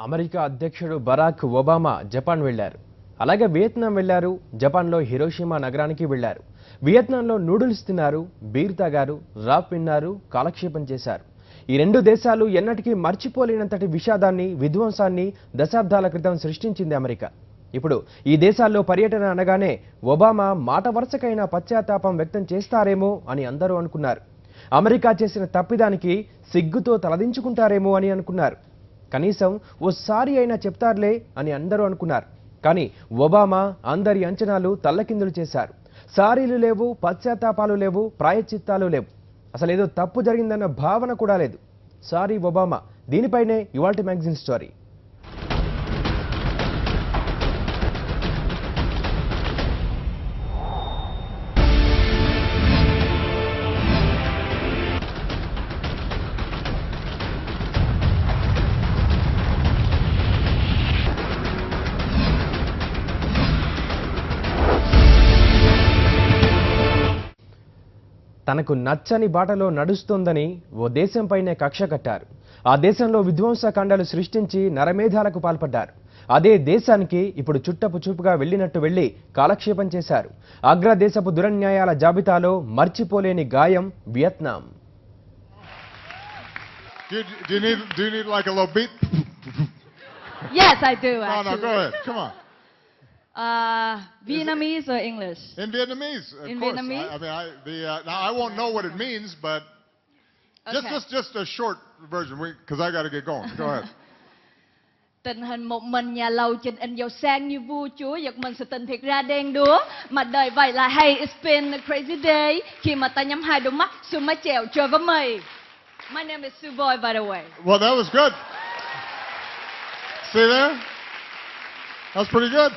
America అధ్యక్షుడు Barack Obama Japan వెళ్లారు. అలాగే వియత్నాం వెళ్లారు. జపాన్లో హిరోషిమా నగరానికి వెళ్లారు. వియత్నాంలో నూడిల్స్ తిన్నారు, బీర్ తాగారు, రాప్ విన్నారు, కాలక్షేపం చేశారు. ఈ రెండు దేశాలు ఎన్నటికీ మర్చిపోలేనంతటి విషాదాన్ని, విధ్వంసాన్ని దశాబ్దాల క్రితం సృష్టించింది అమెరికా. ఇప్పుడు ఈ దేశాల్లో పర్యటన అనగానే ఒబామా మాట వరుసకైనా పశ్చాత్తాపం వ్యక్తం చేస్తారేమో అని అందరూ అనుకున్నారు. అమెరికా చేసిన తప్పిదానికి సిగ్గుతో తలదించుకుంటారేమో అని అనుకున్నారు. కనీసం ఓసారి అయినా చెప్తారులే అని అందరూ అనుకున్నారు. కానీ ఒబామా అందరి అంచనాలు తల్లకిందులు చేశారు. సారీలు లేవు, పశ్చాత్తాపాలు లేవు, ప్రాయశ్చిత్తాలు లేవు. అసలేదో తప్పు జరిగిందన్న భావన కూడా లేదు. సారీ ఒబామా, దీనిపైనే ఇవాల్టి మ్యాగజైన్ స్టోరీ. తనకు నచ్చని బాటలో నడుస్తోందని ఓ దేశంపైనే కక్ష కట్టారు. ఆ దేశంలో విధ్వంసకాండాలు సృష్టించి నరమేధాలకు పాల్పడ్డారు. అదే దేశానికి ఇప్పుడు చుట్టపు చూపుగా వెళ్ళినట్టు వెళ్లి కాలక్షేపం చేశారు. అగ్రదేశపు దురన్యాయాల జాబితాలో మర్చిపోలేని గాయం Vietnam. Do you need like a little beat? Yes, I do. No, go ahead. Come on. Vietnamese or English? In Vietnamese, of In course. Vietnamese? Now I won't know what it means, but Okay. just a short version, because I got to get going. Go ahead. Tình hình một mình nhà lầu trình in giàu sang như vua chúa, giật mình sự tình thiệt ra đen đúa. Mà đời vậy là hey, it's been a crazy day. Khi mà ta nhắm hai đôi mắt, xuống mái chèo chơi với mày. My name is Sue Boy, by the way. Well, that was good. See there? That's pretty good.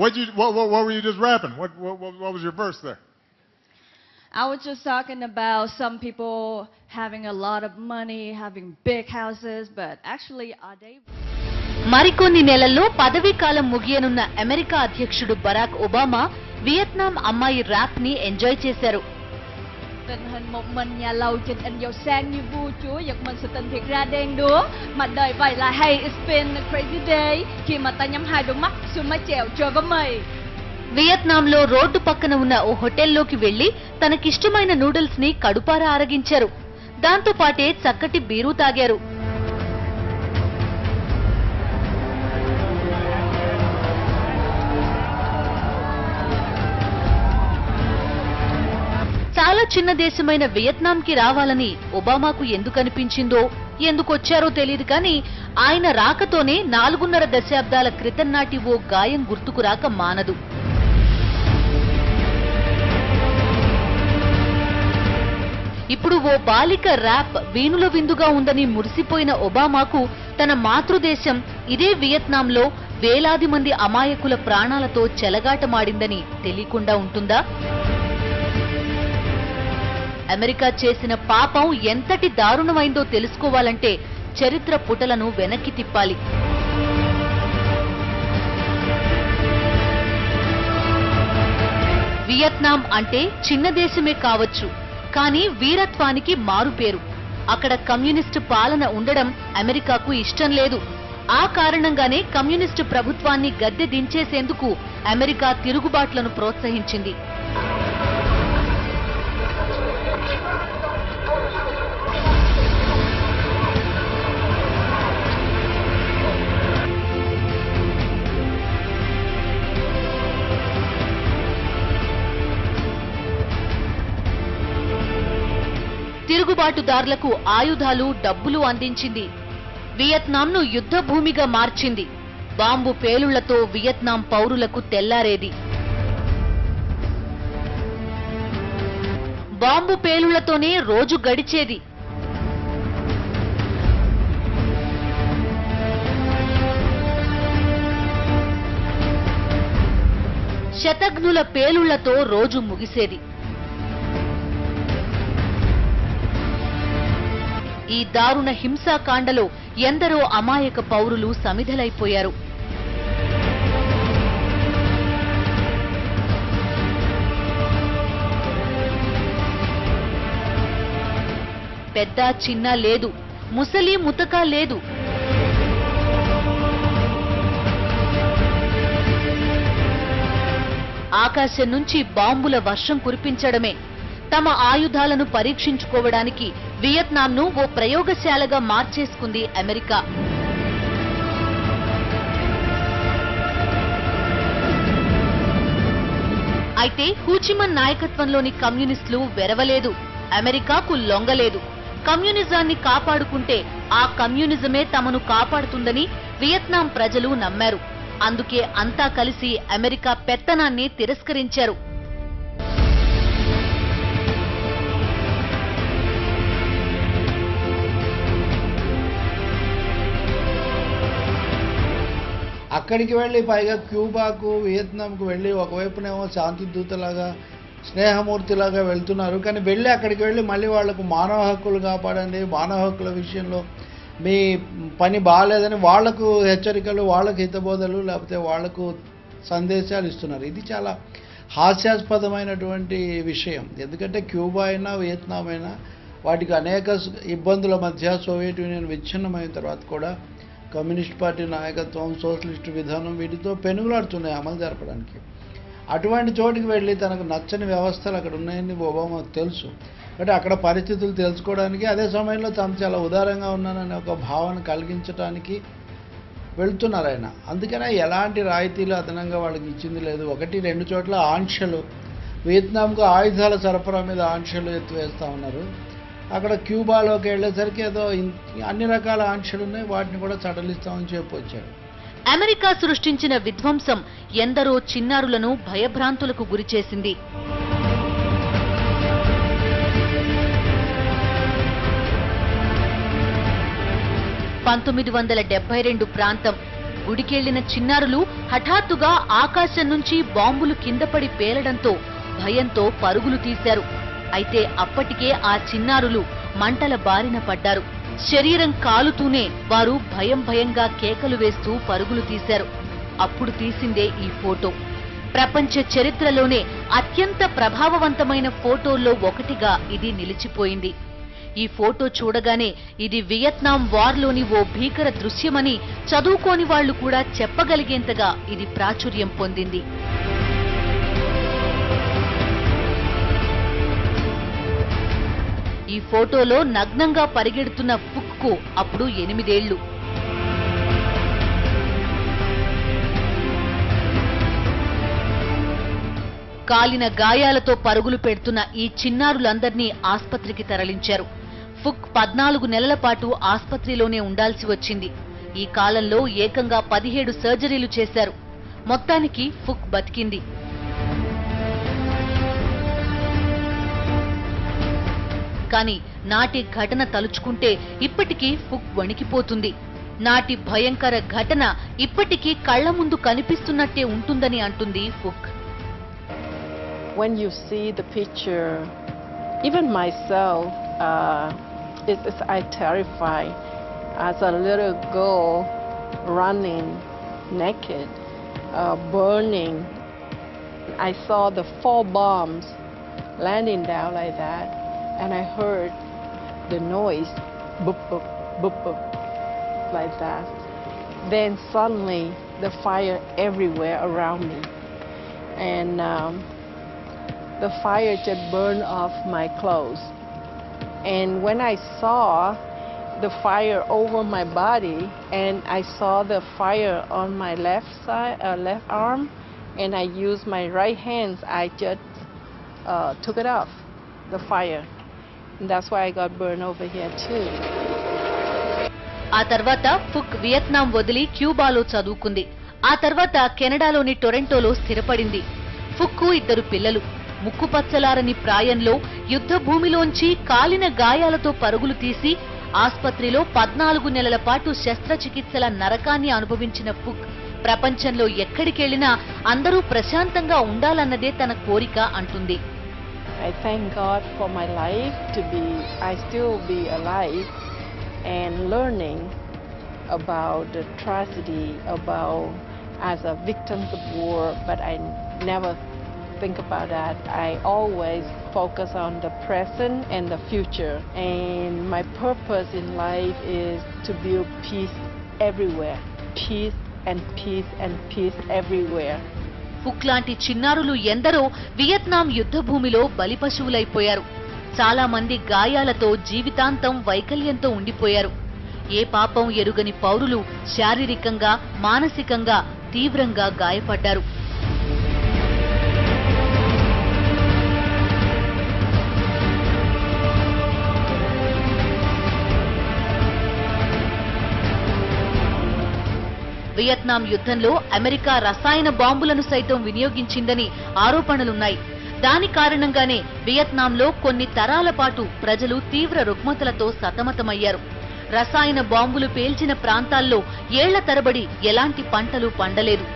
What were you just rapping? What was your verse there? I was just talking about some people having a lot of money, having big houses, but actually are they? మరికొన్ని నెలల్లో పదవీ కాలం ముగియనున్న America అధ్యక్షుడు Barack Obama Vietnam అమ్మాయి rap ని enjoy చేశారు. Tình hình một mình nhà lầu trình in giàu sang như vua chúa, giật mình sự tình thiệt ra đen đúa. Mà đời vậy là hey, it's been a crazy day. Khi mà ta nhắm hai đôi mắt, xuống mái chèo chơi với mày. వియత్నాంలో రోడ్డు పక్కన ఉన్న ఓ హోటల్లోకి వెళ్లి తనకిష్టమైన noodles ని కడుపారా ఆరగించారు. దాంతో పాటే చక్కటి బీరు తాగారు. చాలా చిన్న దేశమైన వియత్నాంకి రావాలని ఒబామాకు ఎందుకనిపించిందో, ఎందుకొచ్చారో తెలియదు కానీ ఆయన రాకతోనే 4.5 దశాబ్దాల క్రితం నాటి ఓ గాయం గుర్తుకు రాక మానదు. ఇప్పుడు ఓ బాలిక ర్యాప్ వీణుల విందుగా ఉందని మురిసిపోయిన ఒబామాకు తన మాతృదేశం ఇదే వియత్నాంలో వేలాది మంది అమాయకుల ప్రాణాలతో చెలగాటమాడిందని తెలియకుండా ఉంటుందా? అమెరికా చేసిన పాపం ఎంతటి దారుణమైందో తెలుసుకోవాలంటే చరిత్ర పుటలను వెనక్కి తిప్పాలి. వియత్నాం అంటే చిన్న దేశమే కావచ్చు, కానీ వీరత్వానికి మారుపేరు. అక్కడ కమ్యూనిస్టు పాలన ఉండడం అమెరికాకు ఇష్టం లేదు. ఆ కారణంగానే కమ్యూనిస్టు ప్రభుత్వాన్ని గద్దె దించేసేందుకు అమెరికా తిరుగుబాట్లను ప్రోత్సహించింది. తిరుగుబాటుదారులకు ఆయుధాలు, డబ్బులు అందించింది. వియత్నాంను యుద్ధ భూమిగా మార్చింది. బాంబు పేలుళ్లతో వియత్నాం పౌరులకు తెల్లారేది. బాంబు పేలుళ్లతోనే రోజు గడిచేది. శతఘ్నుల పేలుళ్లతో రోజు ముగిసేది. ఈ దారుణ హింసాకాండలో ఎందరో అమాయక పౌరులు సమిధలైపోయారు. పెద్ద చిన్న లేదు, ముసలి ముతక లేదు. ఆకాశం నుంచి బాంబుల వర్షం కురిపించడమే. తమ ఆయుధాలను పరీక్షించుకోవడానికి వియత్నాంను ఓ ప్రయోగశాలగా మార్చేసుకుంది అమెరికా. అయితే హూచిమన్ నాయకత్వంలోని కమ్యూనిస్టులు వెరవలేదు, అమెరికాకు లొంగలేదు. కమ్యూనిజాన్ని కాపాడుకుంటే ఆ కమ్యూనిజమే తమను కాపాడుతుందని వియత్నాం ప్రజలు నమ్మారు. అందుకే అంతా కలిసి అమెరికా పెత్తనాన్ని తిరస్కరించారు. అక్కడికి వెళ్ళి పైగా క్యూబాకు వియత్నాంకు వెళ్ళి ఒకవైపునేమో శాంతి దూతలాగా స్నేహమూర్తిలాగా వెళ్తున్నారు. కానీ వెళ్ళి అక్కడికి వెళ్ళి మళ్ళీ వాళ్లకు మానవ హక్కులు కాపాడండి, మానవ హక్కుల విషయంలో మీ పని బాగాలేదని వాళ్లకు హెచ్చరికలు, వాళ్ళకు హితబోధలు, లేకపోతే వాళ్లకు సందేశాలు ఇస్తున్నారు. ఇది చాలా హాస్యాస్పదమైనటువంటి విషయం. ఎందుకంటే క్యూబా అయినా వియత్నాం అయినా వాటికి అనేక ఇబ్బందుల మధ్య సోవియట్ యూనియన్ విచ్ఛిన్నమైన తర్వాత కూడా కమ్యూనిస్ట్ పార్టీ నాయకత్వం, సోషలిస్టు విధానం వీటితో పెనుగులాడుతున్నాయి అమలు జరపడానికి. అటువంటి చోటికి వెళ్ళి తనకు నచ్చని వ్యవస్థలు అక్కడ ఉన్నాయని ఒబామాకు తెలుసు. బట్ అక్కడ పరిస్థితులు తెలుసుకోవడానికి, అదే సమయంలో తాము చాలా ఉదారంగా ఉన్నానని ఒక భావన కలిగించడానికి వెళ్తున్నారు ఆయన. అందుకనే ఎలాంటి రాయితీలు అదనంగా వాళ్ళకి ఇచ్చింది లేదు. 1-2 చోట్ల ఆంక్షలు, వియత్నాంకు ఆయుధాల సరఫరా మీద ఆంక్షలు ఎత్తివేస్తూ ఉన్నారు. అక్కడ క్యూబాలోకి వెళ్ళేసరికి ఏదో అన్ని రకాల ఆంక్షలు ఉన్నాయి, వాటిని కూడా సడలిస్తామని చెప్పొచ్చారు. అమెరికా సృష్టించిన విధ్వంసం ఎందరో చిన్నారులను భయభ్రాంతులకు గురిచేసింది. (1972) ప్రాంతం. గుడికెళ్లిన చిన్నారులు హఠాత్తుగా ఆకాశం నుంచి బాంబులు కిందపడి పేలడంతో భయంతో పరుగులు తీశారు. అయితే అప్పటికే ఆ చిన్నారులు మంటల బారిన పడ్డారు. శరీరం కాలుతూనే వారు భయంగా కేకలు వేస్తూ పరుగులు తీశారు. అప్పుడు తీసిందే ఈ ఫోటో. ప్రపంచ చరిత్రలోనే అత్యంత ప్రభావవంతమైన ఫోటోల్లో ఒకటిగా ఇది నిలిచిపోయింది. ఈ ఫోటో చూడగానే ఇది వియత్నాం వార్లోని ఓ భీకర దృశ్యమని చదువుకోని వాళ్లు కూడా చెప్పగలిగేంతగా ఇది ప్రాచుర్యం పొందింది. ఈ ఫోటోలో నగ్నంగా పరిగెడుతున్న ఫుక్కు అప్పుడు 8 ఏళ్లు. కాలిన గాయాలతో పరుగులు పెడుతున్న ఈ చిన్నారులందర్నీ ఆస్పత్రికి తరలించారు. ఫుక్ 14 నెలల పాటు ఆస్పత్రిలోనే ఉండాల్సి వచ్చింది. ఈ కాలంలో ఏకంగా 17 సర్జరీలు చేశారు. మొత్తానికి ఫుక్ బతికింది. కానీ నాటి ఘటన తలుచుకుంటే ఇప్పటికీ ఫుక్ వణికిపోతుంది. నాటి భయంకర ఘటన ఇప్పటికీ కళ్ల ముందు కనిపిస్తున్నట్టే ఉంటుందని అంటుంది ఫుక్. When you see the picture, even myself, I terrified as a little girl running naked, burning. I saw the 4 bombs landing down like that, and I heard the noise, boop, boop, boop, boop, like that. Then suddenly the fire everywhere around me, and the fire just burned off my clothes. And when I saw the fire over my body, and I saw the fire on my left side, left arm, and I used my right hands, I just took it off, the fire. And that's why I got burned over here too. ఆ తర్వాత ఫుక్ Vietnam వదిలి క్యూబాలో చదువుకుంది. ఆ తర్వాత కెనడాలోని టొరంటోలో స్థిరపడింది. ఫుక్కు 2 పిల్లలు. ముక్కుపచ్చలారని ప్రాయంలో యుద్ధ భూమిలోంచి కాలిన గాయాలతో పరుగులు తీసి ఆస్పత్రిలో 14 నెలల పాటు శస్త్రచికిత్సల నరకాన్ని అనుభవించిన ఫుక్ ప్రపంచంలో ఎక్కడికెళ్లినా అందరూ ప్రశాంతంగా ఉండాలన్నదే తన కోరిక అంటుంది. I thank God for my life I still be alive and learning about the tragedy, about as a victim of war, but I never think about that. I always focus on the present and the future. And my purpose in life is to build peace everywhere. Peace and peace and peace everywhere. Cook లాంటి చిన్నారులు ఎందరో Vietnam యుద్ధ భూమిలో బలిపశువులైపోయారు. చాలా మంది గాయాలతో జీవితాంతం వైకల్యంతో ఉండిపోయారు. ఏ పాపం ఎరుగని పౌరులు శారీరకంగా, మానసికంగా తీవ్రంగా గాయపడ్డారు. వియత్నాం యుద్ధంలో అమెరికా రసాయన బాంబులను సైతం వినియోగించిందని ఆరోపణలున్నాయి. దాని కారణంగానే వియత్నాంలో కొన్ని తరాల పాటు ప్రజలు తీవ్ర రుగ్మతలతో సతమతమయ్యారు. రసాయన బాంబులు పేల్చిన ప్రాంతాల్లో ఏళ్ల తరబడి ఎలాంటి పంటలు పండలేదు.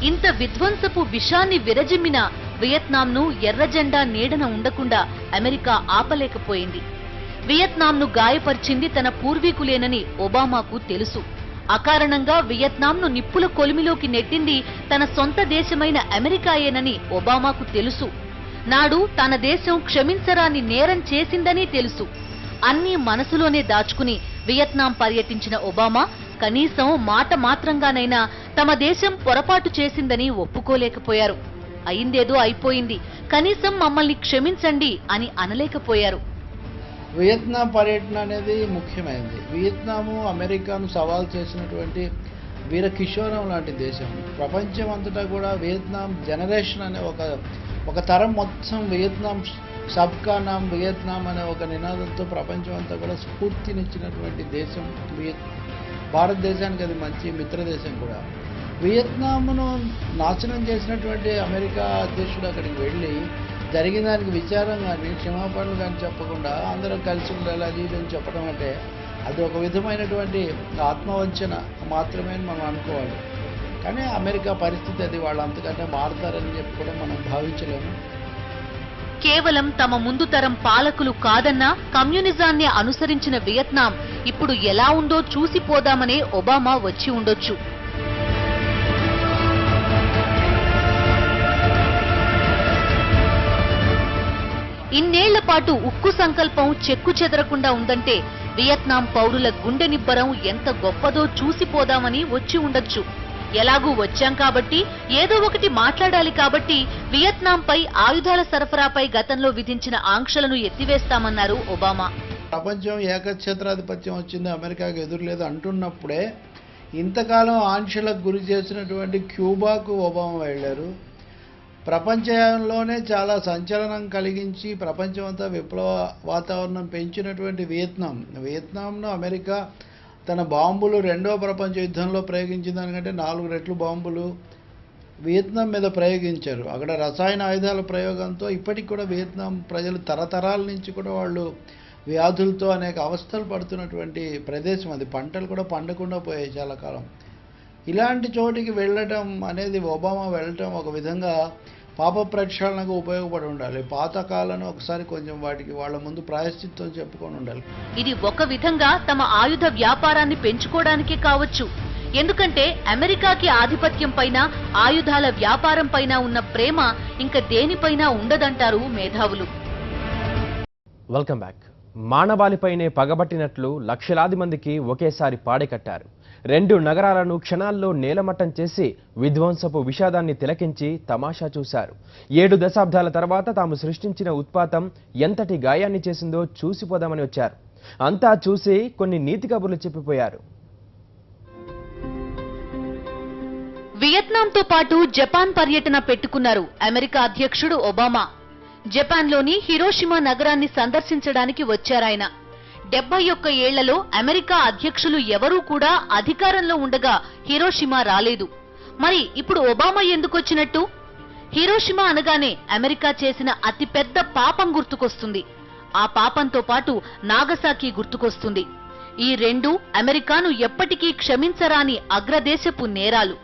ఇంత విధ్వంసపు విషాన్ని విరజిమ్మిన వియత్నాంను ఎర్రజెండా నీడన ఉండకుండా అమెరికా ఆపలేకపోయింది. వియత్నాంను గాయపరిచింది తన పూర్వీకులేనని ఒబామాకు తెలుసు. అకారణంగా వియత్నాంను నిప్పుల కొలిమిలోకి నెట్టింది తన సొంత దేశమైన అమెరికాయేనని ఒబామాకు తెలుసు. నాడు తన దేశం క్షమించరాని నేరం చేసిందని తెలుసు. అన్నీ మనసులోనే దాచుకుని వియత్నాం పర్యటించిన ఒబామా కనీసం మాట మాత్రంగానైనా తమ దేశం పొరపాటు చేసిందని ఒప్పుకోలేకపోయారు. అయిందేదో అయిపోయింది, కనీసం మమ్మల్ని క్షమించండి అని అనలేకపోయారు. వియత్నాం పర్యటన అనేది ముఖ్యమైనది. వియత్నాము అమెరికాను సవాల్ చేసినటువంటి వీర కిషోరం లాంటి దేశం. ప్రపంచం అంతటా కూడా వియత్నాం జనరేషన్ అనే ఒక తరం మొత్తం వియత్నాం సబ్కా నామ్ వియత్నాం అనే ఒక నినాదంతో ప్రపంచం అంతా కూడా స్ఫూర్తినిచ్చినటువంటి దేశం భారతదేశానికి అది మంచి మిత్ర దేశం కూడా. వియత్నాంను నాశనం చేసినటువంటి అమెరికా అధ్యక్షుడు అక్కడికి వెళ్ళి జరిగిన దానికి విచారం కానీ క్షమాపణలు కానీ చెప్పకుండా అందరం కలిసి ఉండాలి అది ఇది అని చెప్పడం అంటే అది ఒక విధమైనటువంటి ఆత్మవంచన మాత్రమే మనం అనుకోవాలి. కానీ అమెరికా పరిస్థితి అది, వాళ్ళు అంతకంటే మారుతారని చెప్పి కూడా మనం భావించలేము. కేవలం తమ ముందు తరం పాలకులు కాదన్నా కమ్యూనిజాన్ని అనుసరించిన వియత్నాం ఇప్పుడు ఎలా ఉందో చూసిపోదామనే ఒబామా వచ్చి ఉండొచ్చు. ఇన్నేళ్ల పాటు ఉక్కు సంకల్పం చెక్కు చెదరకుండా ఉందంటే వియత్నాం పౌరుల గుండె నిబ్బరం ఎంత గొప్పదో చూసిపోదామని వచ్చి ఉండొచ్చు. ఎలాగూ వచ్చాం కాబట్టి ఏదో ఒకటి మాట్లాడాలి కాబట్టి వియత్నాంపై ఆయుధాల సరఫరాపై గతంలో విధించిన ఆంక్షలను ఎత్తివేస్తామన్నారు ఒబామా. ప్రపంచం ఏకఛత్రాధిపత్యం వచ్చింది, అమెరికాకు ఎదురులేదు అంటున్నప్పుడే ఇంతకాలం ఆంక్షలకు గురి చేసినటువంటి క్యూబాకు ఒబామా వెళ్ళారు. ప్రపంచంలోనే చాలా సంచలనం కలిగించి ప్రపంచమంతా విప్లవ వాతావరణం పెంచినటువంటి వియత్నాంను అమెరికా తన బాంబులు రెండో ప్రపంచ యుద్ధంలో ప్రయోగించిన దానికంటే 4 రెట్లు బాంబులు వియత్నాం మీద ప్రయోగించారు. అక్కడ రసాయన ఆయుధాల ప్రయోగంతో ఇప్పటికి కూడా వియత్నాం ప్రజలు తరతరాల నుంచి కూడా వాళ్ళు వ్యాధులతో అనేక అవస్థలు పడుతున్నటువంటి ప్రదేశం అది. పంటలు కూడా పండకుండా పోయాయి చాలా కాలం. ఇలాంటి చోటికి వెళ్ళటం అనేది ఒబామా వెళ్ళటం ఒక విధంగా పాప ప్రక్షాళనకు ఉపయోగపడి ఉండాలి. పాతకాలను ఒకసారి కొంచెం వాటికి వాళ్ళ ముందు ప్రాయశ్చిత్తం చెప్పుకొని ఉండాలి. ఇది ఒక విధంగా తమ ఆయుధ వ్యాపారాన్ని పెంచుకోవడానికే కావచ్చు. ఎందుకంటే అమెరికాకి ఆధిపత్యం పైన, ఆయుధాల వ్యాపారం పైన ఉన్న ప్రేమ ఇంకా దేనిపైనా ఉండదంటారు మేధావులు. Welcome back. మానవాళిపైనే పగబట్టినట్లు లక్షలాది మందికి ఒకేసారి పాడెకట్టారు. 2 నగరాలను క్షణాల్లో నేలమట్టం చేసి విధ్వంసపు విషాదాన్ని తిలకించి తమాషా చూశారు. 7 దశాబ్దాల తర్వాత తాము సృష్టించిన ఉత్పాతం ఎంతటి గాయాన్ని చేసిందో చూసిపోదామని వచ్చారు. అంతా చూసి కొన్ని నీతి కబుర్లు చెప్పిపోయారు. వియత్నాంతో పాటు జపాన్ పర్యటన పెట్టుకున్నారు అమెరికా అధ్యక్షుడు ఒబామా. జపాన్లోని హిరోషిమా నగరాన్ని సందర్శించడానికి వచ్చారాయన. 71 ఏళ్లలో అమెరికా అధ్యక్షులు ఎవరూ కూడా అధికారంలో ఉండగా హిరోషిమా రాలేదు. మరి ఇప్పుడు ఒబామా ఎందుకొచ్చినట్టు? హిరోషిమా అనగానే అమెరికా చేసిన అతిపెద్ద పాపం గుర్తుకొస్తుంది. ఆ పాపంతో పాటు నాగసాకి గుర్తుకొస్తుంది. ఈ 2 అమెరికాను ఎప్పటికీ క్షమించరాని అగ్రదేశపు నేరాలు.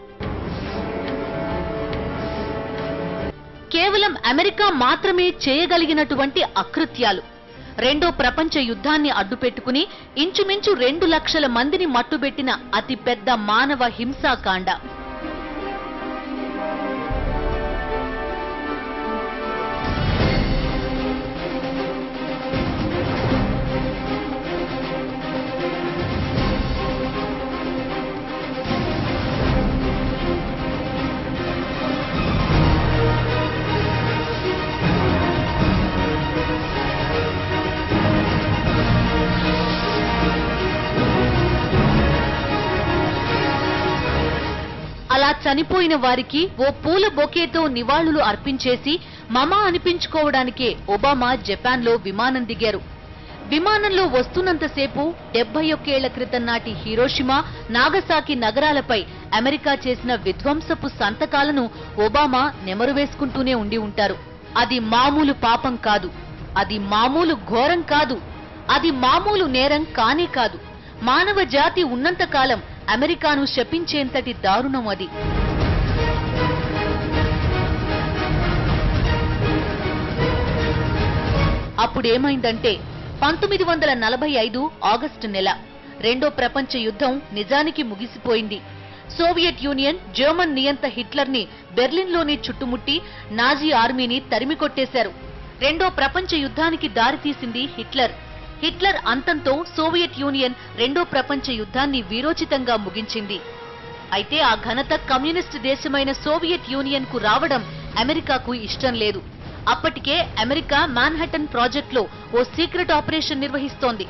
కేవలం అమెరికా మాత్రమే చేయగలిగినటువంటి అకృత్యాలు. రెండో ప్రపంచ యుద్ధాన్ని అడ్డుపెట్టుకుని ఇంచుమించు 2 లక్షల మందిని మట్టుబెట్టిన అతిపెద్ద మానవ హింసాకాండ. చనిపోయిన వారికి ఓ పూల బొకేతో నివాళులు అర్పించేసి మమ అనిపించుకోవడానికే ఒబామా జపాన్లో విమానం దిగారు. విమానంలో వస్తున్నంతసేపు 71 ఏళ్ల క్రితం నాటి హిరోషిమా, నాగసాకి నగరాలపై అమెరికా చేసిన విధ్వంసపు సంతకాలను ఒబామా నెమరు వేసుకుంటూనే ఉండి ఉంటారు. అది మామూలు పాపం కాదు, అది మామూలు ఘోరం కాదు, అది మామూలు నేరం కానే కాదు. మానవ జాతి ఉన్నంతకాలం అమెరికాను శపించేంతటి దారుణం అది. అప్పుడేమైందంటే 1945 ఆగస్టు నెల రెండో ప్రపంచ యుద్ధం నిజానికి ముగిసిపోయింది. సోవియట్ యూనియన్ జర్మన్ నియంత హిట్లర్ని బెర్లిన్లోనే చుట్టుముట్టి నాజీ ఆర్మీని తరిమికొట్టేశారు. రెండో ప్రపంచ యుద్ధానికి దారితీసింది హిట్లర్. హిట్లర్ అంతంతో సోవియట్ యూనియన్ రెండో ప్రపంచ యుద్ధాన్ని వీరోచితంగా ముగించింది. అయితే ఆ ఘనత కమ్యూనిస్టు దేశమైన సోవియట్ యూనియన్ కు రావడం అమెరికాకు ఇష్టం లేదు. అప్పటికే అమెరికా మాన్హాటన్ ప్రాజెక్టులో ఓ సీక్రెట్ ఆపరేషన్ నిర్వహిస్తోంది.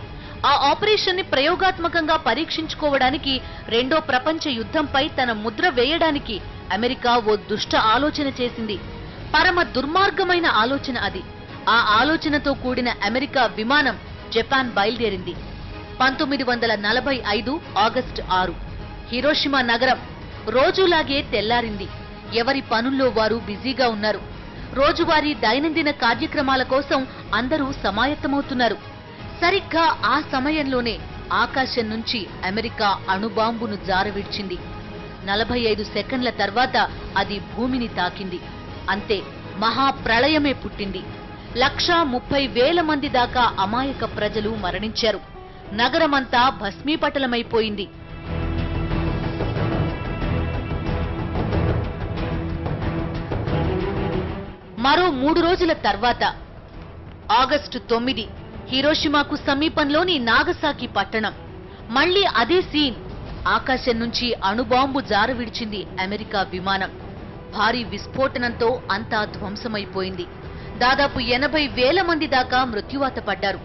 ఆ ఆపరేషన్ ని ప్రయోగాత్మకంగా పరీక్షించుకోవడానికి, రెండో ప్రపంచ యుద్ధంపై తన ముద్ర వేయడానికి అమెరికా ఓ దుష్ట ఆలోచన చేసింది. పరమ దుర్మార్గమైన ఆలోచన అది. ఆ ఆలోచనతో కూడిన అమెరికా విమానం జపాన్ బయలుదేరింది. 1945 ఆగస్టు 6 హిరోషిమా నగరం రోజులాగే తెల్లారింది. ఎవరి పనుల్లో వారు బిజీగా ఉన్నారు. రోజువారీ దైనందిన కార్యక్రమాల కోసం అందరూ సమాయత్తమవుతున్నారు. సరిగ్గా ఆ సమయంలోనే ఆకాశం నుంచి అమెరికా అణుబాంబును జారవిడ్చింది. 45 సెకండ్ల తర్వాత అది భూమిని తాకింది. అంతే, మహాప్రళయమే పుట్టింది. 1,30,000 మంది దాకా అమాయక ప్రజలు మరణించారు. నగరమంతా భస్మీపటలమైపోయింది. మరో 3 రోజుల తర్వాత ఆగస్టు 9 హిరోషిమాకు సమీపంలోని నాగసాకి పట్టణం. మళ్లీ అదే సీన్. ఆకాశం నుంచి అణుబాంబు జారవిడిచింది అమెరికా విమానం. భారీ విస్ఫోటనంతో అంతా ధ్వంసమైపోయింది. దాదాపు 80,000 మంది దాకా మృత్యువాత పడ్డారు.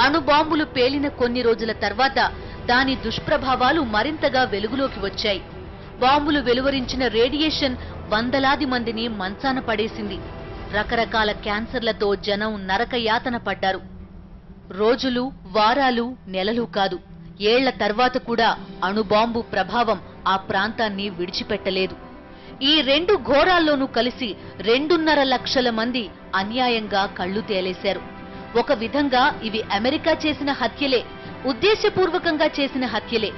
అణుబాంబులు పేలిన కొన్ని రోజుల తర్వాత దాని దుష్ప్రభావాలు మరింతగా వెలుగులోకి వచ్చాయి. బాంబులు వెలువరించిన రేడియేషన్ వందలాది మందిని మంచాన పడేసింది. రకరకాల క్యాన్సర్లతో జనం నరకయాతన పడ్డారు. రోజులు, వారాలు, నెలలు కాదు, ఏళ్ల తర్వాత కూడా అణుబాంబు ప్రభావం ఆ ప్రాంతాన్ని విడిచిపెట్టలేదు. ఈ 2 ఘోరాల్లోనూ కలిసి 2.5 లక్షల మంది అన్యాయంగా కళ్లు తేలేశారు. ఒక విధంగా ఇవి అమెరికా చేసిన హత్యలే, ఉద్దేశపూర్వకంగా చేసిన హత్యలే.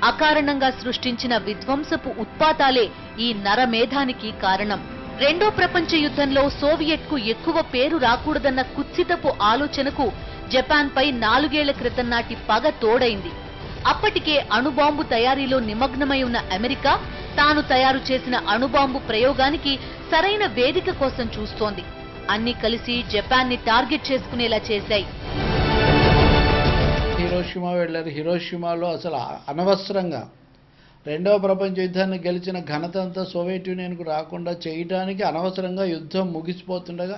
అకారణంగా సృష్టించిన విధ్వంసపు ఉత్పాతాలే ఈ నరమేధానికి కారణం. రెండో ప్రపంచ యుద్ధంలో సోవియట్కు ఎక్కువ పేరు రాకూడదన్న కుత్సితపు ఆలోచనకు జపాన్పై 4 ఏళ్ల క్రితం నాటి పగ తోడైంది. అప్పటికే అణుబాంబు తయారీలో నిమగ్నమై ఉన్న అమెరికా తాను తయారు చేసిన అణుబాంబు ప్రయోగానికి సరైన వేదిక కోసం చూస్తోంది. అన్ని కలిసి జపాన్ని టార్గెట్ చేసుకునేలా చేశాయి. హిరోషిమా వెళ్లారు. హిరోషిమాలో అసలు అనవసరంగా రెండవ ప్రపంచ యుద్ధాన్ని గెలిచిన ఘనత అంతా సోవియట్ యూనియన్కు రాకుండా చేయడానికి అనవసరంగా యుద్ధం ముగిసిపోతుండగా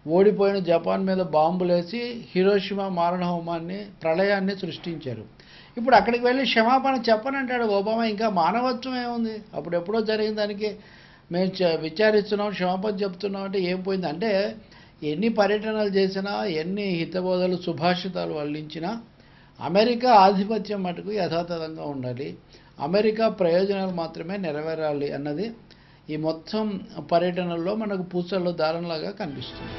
ఓడిపోయిన జపాన్ మీద బాంబులేసి హిరోషిమా మారణ హోమాన్ని, ప్రళయాన్ని సృష్టించారు. ఇప్పుడు అక్కడికి వెళ్ళి క్షమాపణ చెప్పనంటాడు ఒబామా. ఇంకా మానవత్వం ఏముంది? అప్పుడు ఎప్పుడో జరిగిన దానికి మేము విచారిస్తున్నాం, క్షమాపణ చెప్తున్నాం అంటే ఏం పోయింది? అంటే ఎన్ని పర్యటనలు చేసినా, ఎన్ని హితబోధలు, సుభాషితాలు వల్లించినా అమెరికా ఆధిపత్యం మటుకు యథాతథంగా ఉండాలి, అమెరికా ప్రయోజనాలు మాత్రమే నెరవేరాలి అన్నది ఈ మొత్తం పర్యటనల్లో మనకు పూసల్లో దారంలాగా కనిపిస్తుంది.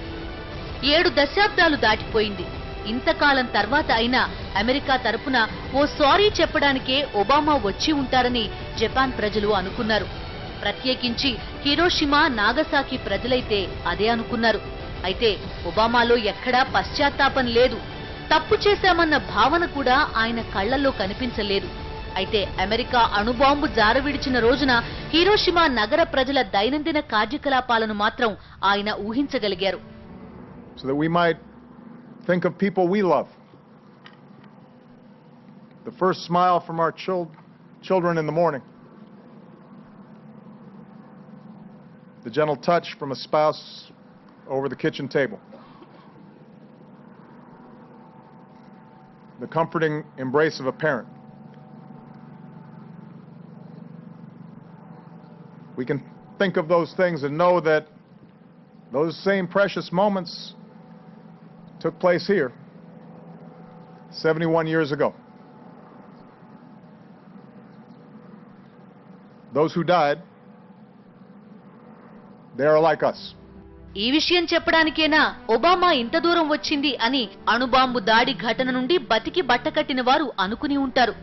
7 దశాబ్దాలు దాటిపోయింది. ఇంతకాలం తర్వాత అయినా అమెరికా తరపున ఓ సారీ చెప్పడానికే ఒబామా వచ్చి ఉంటారని జపాన్ ప్రజలు అనుకున్నారు. ప్రత్యేకించి హిరోషిమా, నాగసాకి ప్రజలైతే అదే అనుకున్నారు. అయితే ఒబామాలో ఎక్కడా పశ్చాత్తాపం లేదు. తప్పు చేశామన్న భావన కూడా ఆయన కళ్లల్లో కనిపించలేదు. అయితే అమెరికా అణుబాంబు జారవిడిచిన రోజున హిరోషిమా నగర ప్రజల దైనందిన కార్యకలాపాలను మాత్రం ఆయన ఊహించగలిగారు. So that we might think of people we love. The first smile from our children in the morning. the gentle touch from a spouse over the kitchen table, the comforting embrace of a parent. We can think of those things and know that those same precious moments took place here 71 years ago. Those who died, they are like us. ఈ విషయం చెప్పడానికేనా Obama ఇంత దూరం వచ్చింది అని అణుబాంబు దాడి ఘటన నుండి బతికి బట్టకట్టిన వారు అనుకుని ఉంటారు.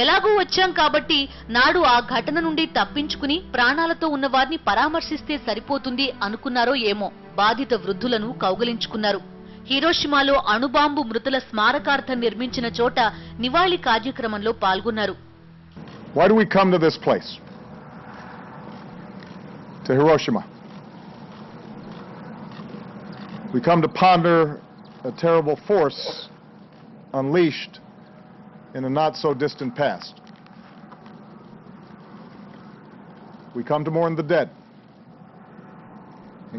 ఎలాగూ వచ్చాం కాబట్టి నాడు ఆ ఘటన నుండి తప్పించుకుని ప్రాణాలతో ఉన్న వారిని పరామర్శిస్తే సరిపోతుంది అనుకున్నారో ఏమో. బాధిత వృద్ధులను కౌగలించుకున్నారు. హిరోషిమాలో అణుబాంబు మృతుల స్మారకార్థం నిర్మించిన చోట నివాళి కార్యక్రమంలో పాల్గొన్నారు. Why do we come to this place? To Hiroshima. We come to ponder a terrible force unleashed in a not so distant past. We come to mourn the dead,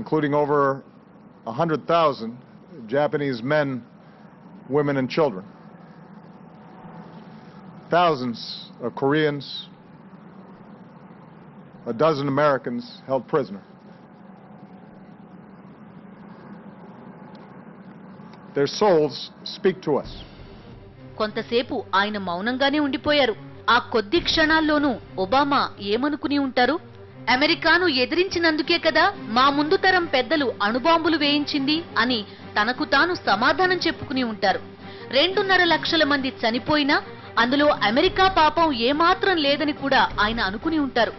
including over 100,000 Japanese men, women, and children. Thousands of Koreans, a dozen Americans held prisoner. Their souls speak to us. కొంతసేపు ఆయన మౌనంగానే ఉండిపోయారు. ఆ కొద్ది క్షణాల్లోనూ Obama ఏమనుకుని ఉంటారు? అమెరికాను ఎదిరించినందుకే కదా మా ముందు తరం పెద్దలు అణుబాంబులు వేయించింది అని తనకు తాను సమాధానం చెప్పుకుని ఉంటారు. 2.5 లక్షల మంది చనిపోయినా అందులో అమెరికా పాపం ఏమాత్రం లేదని కూడా ఆయన అనుకుని ఉంటారు.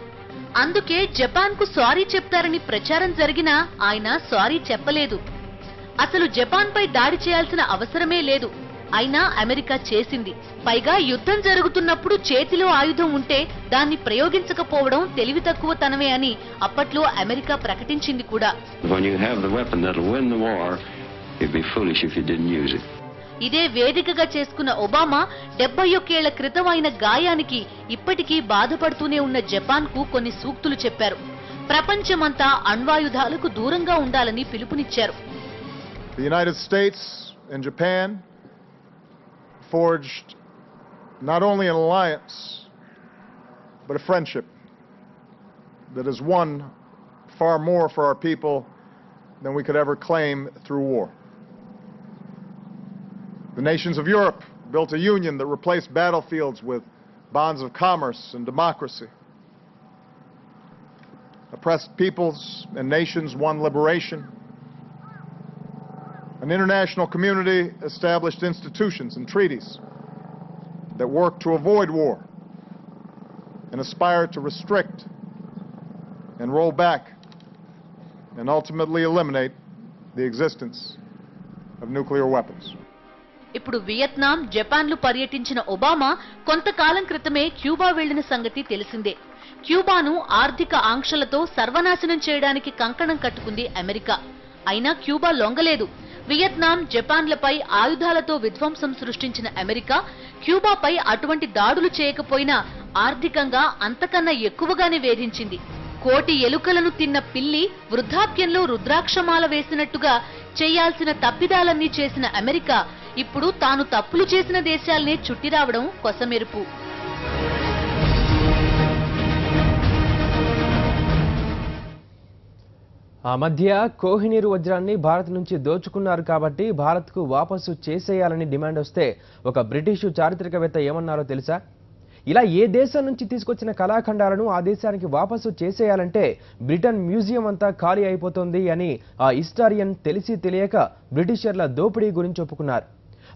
అందుకే జపాన్కు సారీ చెప్తారని ప్రచారం జరిగినా ఆయన సారీ చెప్పలేదు. అసలు జపాన్పై దాడి చేయాల్సిన అవసరమే లేదు. అయినా అమెరికా చేసింది. పైగా యుద్ధం జరుగుతున్నప్పుడు చేతిలో ఆయుధం ఉంటే దాన్ని ప్రయోగించకపోవడం తెలివి తక్కువతనమే అని అప్పట్లో అమెరికా ప్రకటించింది కూడా. When you have the weapon that'll win the war, you'd be foolish if you didn't use it. ఇదే వేదికగా చేసుకున్న ఒబామా 71 ఏళ్ల క్రితం అయిన గాయానికి ఇప్పటికీ బాధపడుతూనే ఉన్న జపాన్కు కొన్ని సూక్తులు చెప్పారు. ప్రపంచమంతా అణ్వాయుధాలకు దూరంగా ఉండాలని పిలుపునిచ్చారు. The United States and Japan forged not only an alliance, but a friendship that has won far more for our people than we could ever claim through war. The nations of Europe built a union that replaced battlefields with bonds of commerce and democracy. Oppressed peoples and nations won liberation. An international community established institutions and treaties that work to avoid war and aspire to restrict and roll back and ultimately eliminate the existence of nuclear weapons. ఇప్పుడు Vietnam, జపాన్లు పర్యటించిన Obama కొంతకాలం క్రితమే Cuba వెళ్లిన సంగతి తెలిసిందే. క్యూబాను ఆర్థిక ఆంక్షలతో సర్వనాశనం చేయడానికి కంకణం కట్టుకుంది అమెరికా. అయినా క్యూబా లొంగలేదు. వియత్నాం, జపాన్లపై ఆయుధాలతో విధ్వంసం సృష్టించిన అమెరికా క్యూబాపై అటువంటి దాడులు చేయకపోయినా ఆర్థికంగా అంతకన్నా ఎక్కువగానే వేధించింది. 1,000,000 ఎలుకలను తిన్న పిల్లి వృద్ధాప్యంలో రుద్రాక్షమాల వేసినట్టుగా చేయాల్సిన తప్పిదాలన్నీ చేసిన అమెరికా ఇప్పుడు తాను తప్పులు చేసిన దేశాలనే చుట్టిరావడం కొసమెరుపు. ఆ మధ్య కోహినూర్ వజ్రాన్ని భారత్ నుంచి దోచుకున్నారు కాబట్టి భారత్కు వాపసు చేసేయాలని డిమాండ్ వస్తే ఒక బ్రిటిషు చారిత్రకవేత్త ఏమన్నారో తెలుసా? ఇలా ఏ దేశం నుంచి తీసుకొచ్చిన కళాఖండాలను ఆ దేశానికి వాపసు చేసేయాలంటే బ్రిటన్ మ్యూజియం అంతా ఖాళీ అయిపోతుంది అని ఆ హిస్టారియన్ తెలిసి తెలియక బ్రిటిషర్ల దోపిడీ గురించి ఒప్పుకున్నారు.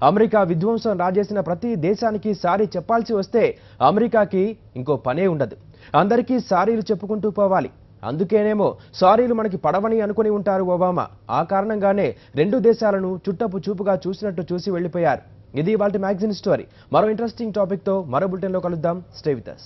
అమెరికా విధ్వంసం రాజేసిన ప్రతి దేశానికి సారీ చెప్పాల్సి వస్తే అమెరికాకి ఇంకో పనే ఉండదు. అందరికీ సారీలు చెప్పుకుంటూ పోవాలి. అందుకేనేమో సారీలు మనకి పడవని అనుకుని ఉంటారు ఒబామా. ఆ కారణంగానే 2 దేశాలను చుట్టపు చూపుగా చూసినట్టు చూసి వెళ్లిపోయారు. ఇది ఇవాల్టి మ్యాగజైన్ స్టోరీ. మరో ఇంట్రెస్టింగ్ టాపిక్ తో మరో బులెటిన్లో కలుద్దాం. Stay with us.